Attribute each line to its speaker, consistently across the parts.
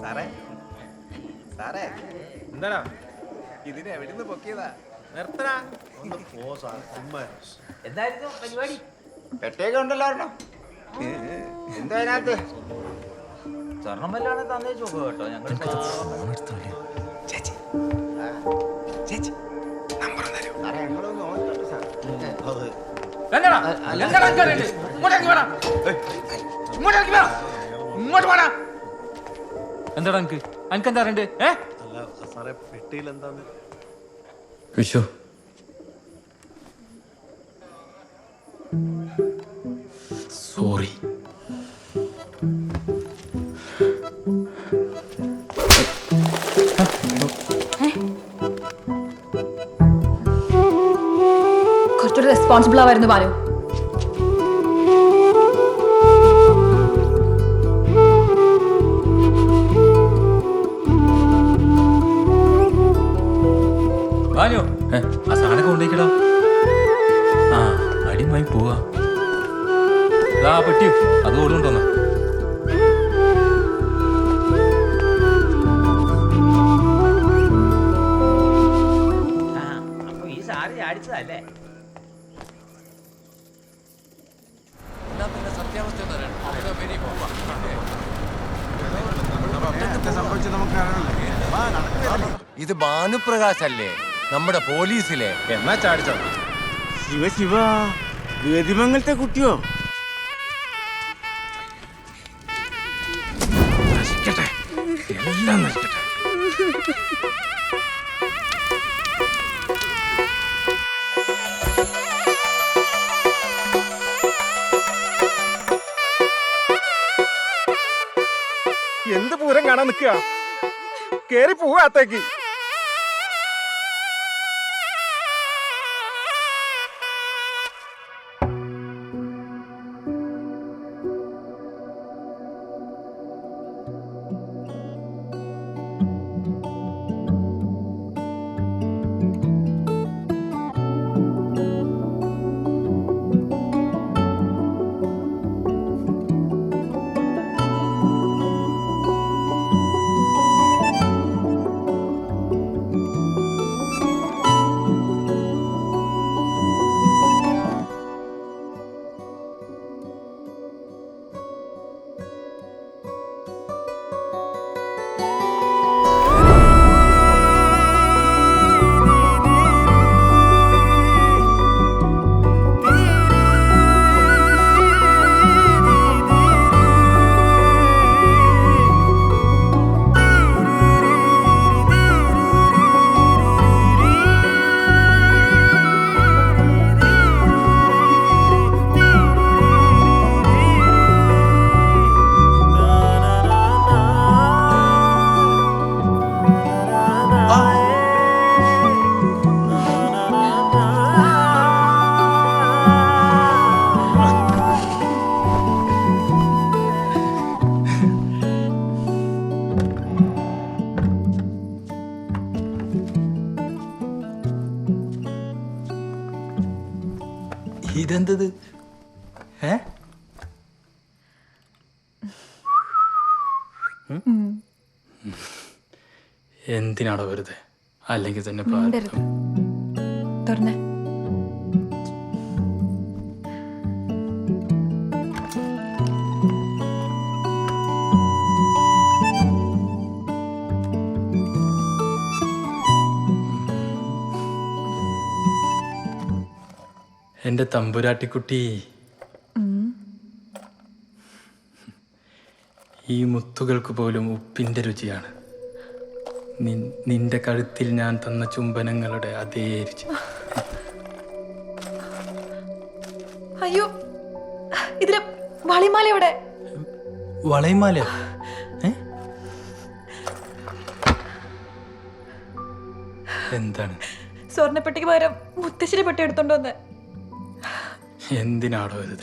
Speaker 1: സാറേ സാറേ
Speaker 2: എന്താടാ
Speaker 1: ഇതിനെ എവിടുന്ന് പൊക്കിയതാ?
Speaker 2: നിർത്തടാ.
Speaker 3: ഒന്ന് പോ സാർ, ചുമ്മാ.
Speaker 4: എന്തായിരുന്നു പരിപാടി?
Speaker 1: പെട്ടേക്ക് ഉണ്ടല്ലോ എന്താ അതിനകത്ത്?
Speaker 4: സ്വർണം വല്ലാണ് തന്നെ ചോദിച്ചു കേട്ടോ. ഞങ്ങൾ
Speaker 1: സാറേ ഞങ്ങളൊന്ന് നോക്കട്ടെ സാർ.
Speaker 3: അത്
Speaker 4: എന്താടാ എനിക്ക് എനിക്കെന്താ അറിയണ്ട്?
Speaker 3: അല്ല സാറേ, പെട്ടിയിൽ എന്താന്ന്?
Speaker 5: വിഷു സോറി.
Speaker 6: കുറച്ചുകൂടി റെസ്പോൺസിബിൾ ആവായിരുന്നു ബാലു.
Speaker 4: ബാലു
Speaker 5: ആ സാധനം കൊണ്ടേക്കടാ. ആ അടിമായി പോവാ. ആ പെട്ടിയോ അത് ഓടുകൊണ്ടോന്ന.
Speaker 4: അപ്പൊ ഈ സാരി അടിച്ചതല്ലേ?
Speaker 7: ഇത് ഭാനുപ്രകാശ് അല്ലേ, നമ്മുടെ പോലീസിലെ?
Speaker 2: എന്നാ ചാടിച്ചോ.
Speaker 1: ശിവ ശിവ, വേദിമംഗലത്തെ കുട്ടിയോ?
Speaker 5: നശിക്കട്ടെ, എല്ലാം നശിക്കട്ടെ.
Speaker 2: എന്ത് പൂരം കാണാൻ നിൽക്കുക? കേറി പോവാത്തേക്ക്.
Speaker 5: ഇതെന്തത്? എന്തിനാണോ വെറുതെ? അല്ലെങ്കിൽ തന്നെ
Speaker 6: മിണ്ടരുത്. തുറന്നേ.
Speaker 5: എന്റെ തമ്പുരാട്ടിക്കുട്ടി, ഈ മുത്തുകൾക്ക് പോലും ഉപ്പിന്റെ രുചിയാണ്. നിന്റെ കഴുത്തിൽ ഞാൻ തന്ന ചുംബനങ്ങളുടെ അതേ രുചി.
Speaker 6: അയ്യോ, ഇതിലെ വളിമാല എവിടെ?
Speaker 5: വളയമാല? എന്താണ്?
Speaker 6: സ്വർണ്ണപ്പെട്ടിക്ക് പകരം മുത്തശ്ശിരി പെട്ടി എടുത്തോണ്ട് വന്നേ.
Speaker 5: എന്തിനാടോ ഇത്?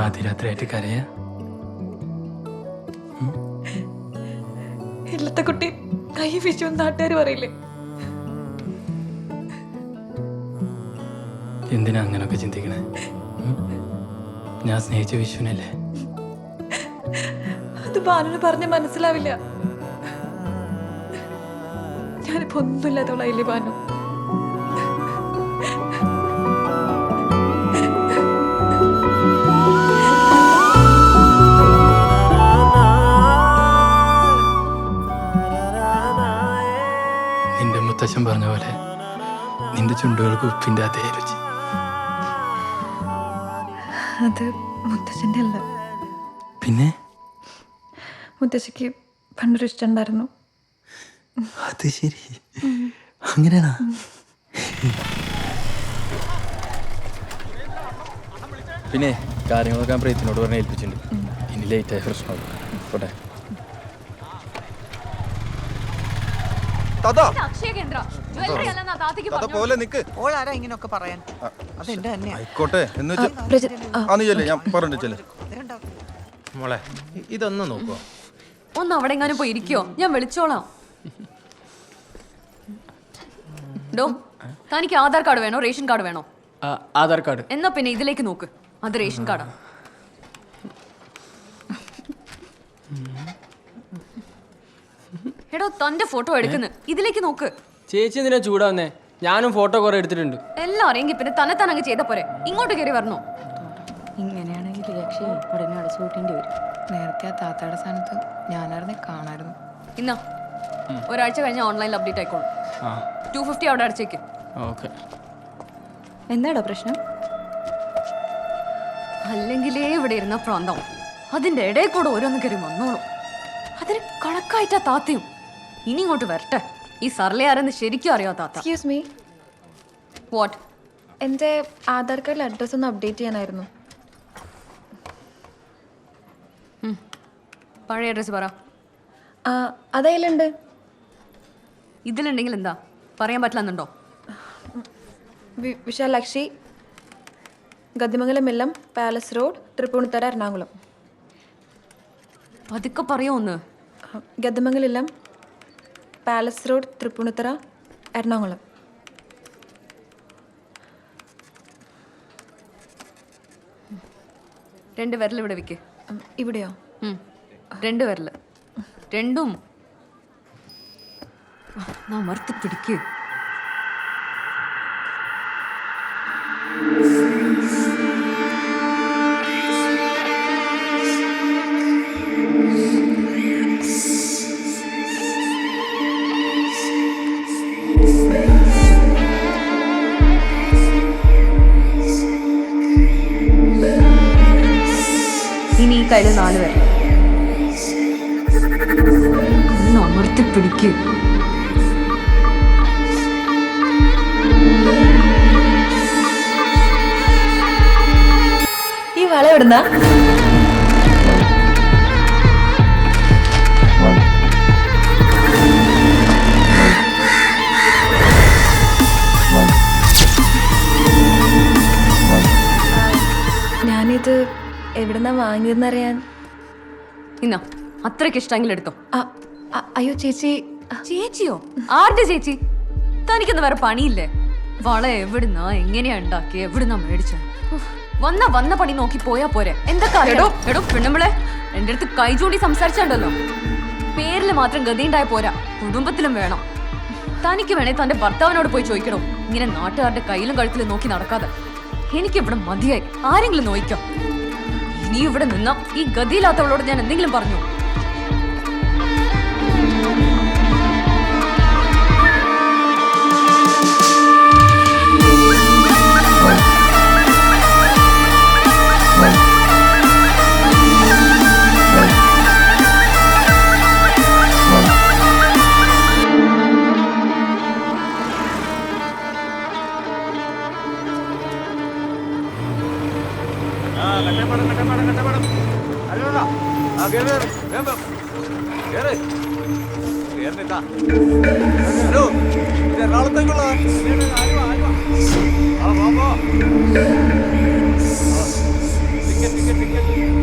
Speaker 5: ആദ്യ രാത്രിയായിട്ട് കരയാ?
Speaker 6: ഇല്ലത്തെ കുട്ടി കൈ വിഷു നാട്ടുകാർ പറയില്ലേ?
Speaker 5: എന്തിനാ അങ്ങനൊക്കെ ചിന്തിക്കണേ? ഞാൻ സ്നേഹിച്ച വിഷുവിനല്ലേ?
Speaker 6: അത് ബാനുന് പറഞ്ഞ് മനസ്സിലാവില്ല. ഞാനിപ്പോ ഒന്നുമില്ലാത്തവളായില്ലേ ബാനു?
Speaker 5: നിന്റെ മുത്തച്ഛൻ പറഞ്ഞ പോലെ നിന്റെ ചുണ്ടുകൾക്ക് ഉപ്പിന്റെ അതേ രുചി.
Speaker 6: അത് മുത്തച്ഛൻ്റെ അല്ല,
Speaker 5: പിന്നെ
Speaker 6: മുത്തശ്ശിക്ക് പണ്ടൊരു ഇഷ്ടം ഉണ്ടായിരുന്നു.
Speaker 5: അത് ശരി, അങ്ങനെയാണോ? പിന്നെ കാര്യങ്ങളൊക്കെ ഞാൻ പ്രീത്തിനോട് പറഞ്ഞ് ഏൽപ്പിച്ചിട്ടുണ്ട്. ഇനി ലേറ്റായ പ്രശ്നമാകും. പോട്ടെ.
Speaker 2: പോലെ നിക്ക്.
Speaker 8: ഓളാരാ ഇങ്ങനൊക്കെ പറയാൻ? അതെന്റെ തന്നെയാ.
Speaker 2: ആയിക്കോട്ടെ എന്ന് വെച്ചാ ഞാൻ പറഞ്ഞില്ലേ മോളെ, ഇതൊന്നും നോക്കുവോ?
Speaker 9: ഒന്ന് അവിടെ എങ്ങാനും പോയി ഇരിക്കോ, ഞാൻ വിളിച്ചോളാം. ഡോ, തനിക്ക് ആധാർ കാർഡ് വേണോ റേഷൻ കാർഡ് വേണോ?
Speaker 5: ആധാർ കാർഡ്.
Speaker 9: എന്നാ പിന്നെ ഇതിലേക്ക് നോക്ക്, അത് റേഷൻ കാർഡാ. എടോ, തന്റെ ഫോട്ടോ എടുക്കുന്നു, ഇതിലേക്ക് നോക്ക്.
Speaker 10: ചേച്ചി എന്തിനാ ചൂടാവുന്നേ? ഞാനും ഫോട്ടോ കുറെ എടുത്തിട്ടുണ്ട്.
Speaker 9: എല്ലാം അറിയെങ്കിൽ പിന്നെ തന്നെ തനങ്ങ് ചെയ്ത പോരെ, ഇങ്ങോട്ട് കയറി വരണോ?
Speaker 11: ഇങ്ങനെയാണെങ്കിൽ ലക്ഷ്യം ഉടനെ അടച്ചു കൂട്ടേണ്ടി വരും. നേരത്തെ ആ താത്തയുടെ സ്ഥാനത്ത് ഞാനായിരുന്നെ കാണായിരുന്നു.
Speaker 9: ഇന്നാ ഒരാഴ്ച കഴിഞ്ഞ ഓൺലൈനിൽ അപ്ഡേറ്റ് ആയിക്കോളും. 250 അവിടെ അടച്ചേക്ക്.
Speaker 5: ഓക്കെ.
Speaker 6: എന്താടാ പ്രശ്നം?
Speaker 9: അല്ലെങ്കിലേ ഇവിടെ ഇരുന്ന പ്രാന്തം അതിന്റെ ഇടയിൽ കൂടെ ഓരോന്ന് കയറി വന്നോളും. അതിന് കണക്കായിട്ടാ താത്തയും. ഇനി ഇങ്ങോട്ട് വരട്ടെ, ഈ സർലേ ആരെന്ന് ശരിക്കും അറിയാം താത്ത.
Speaker 6: Excuse me,
Speaker 9: what?
Speaker 6: എൻ്റെ ആധാർ കാർഡിൽ അഡ്രസ്സ് ഒന്ന് അപ്ഡേറ്റ് ചെയ്യാനായിരുന്നു.
Speaker 9: പഴയ അഡ്രസ് പറ.
Speaker 6: അതതിലുണ്ട്.
Speaker 9: ഇതിലുണ്ടെങ്കിൽ എന്താ പറയാൻ പറ്റില്ലെന്നുണ്ടോ?
Speaker 6: വിശാലാക്ഷി, ഗതിമംഗലം മില്ലം, പാലസ് റോഡ്, തൃപ്പൂണിത്തറ, എറണാകുളം.
Speaker 9: പതുക്കെ പറയോ ഒന്ന്.
Speaker 6: Gathimangalam, palace road, Tripunithura, Ernakulam.
Speaker 9: രണ്ട് വിരൽ ഇവിടെ വെക്ക്.
Speaker 6: ഇവിടെയോ?
Speaker 9: രണ്ട് വിരൽ രണ്ടും മറുത്ത് പിടിക്ക്. ഇനി ഈ കയ്യിൽ 4 പേർ അമർത്തി പിടിക്ക്.
Speaker 6: ഈ വള എവിടുന്നാ? ഞാനിത് എവിടുന്നാ വാങ്ങിയതെന്നറിയാൻ.
Speaker 9: ഇന്നാ അത്രയ്ക്ക് ഇഷ്ടമെങ്കിലും എടുത്തോ.
Speaker 6: അയ്യോ ചേച്ചി.
Speaker 9: ചേച്ചിയോ? ആരുടെ ചേച്ചി? തനിക്കൊന്നും വേറെ പണിയില്ലേ? വള എവിടുന്നാ എങ്ങനെയാ ഉണ്ടാക്കി എവിടുന്നാ മേടിച്ച? വന്ന പണി നോക്കി പോയാ പോരെ. എന്തൊക്കെ അറിയടോ? എടോ പെണ്ണുമ്പളെ, എന്റെ അടുത്ത് കൈ ചൂണ്ടി സംസാരിച്ചാണ്ടല്ലോ. പേരില് മാത്രം ഗതിയുണ്ടായ പോരാ, കുടുംബത്തിലും വേണം. തനിക്ക് വേണേ തന്റെ ഭർത്താവിനോട് പോയി ചോദിക്കണോ, ഇങ്ങനെ നാട്ടുകാരുടെ കയ്യിലും കഴുത്തിലും നോക്കി നടക്കാതെ. എനിക്ക് ഇവിടെ മതിയായി, ആരെങ്കിലും നോയിക്കോ. ഇനി ഇവിടെ നിന്നാ ഈ ഗതിയില്ലാത്തവളോട് ഞാൻ എന്തെങ്കിലും പറഞ്ഞു.
Speaker 2: എറണാകുളത്തേക്കുള്ള ടിക്കറ്റ്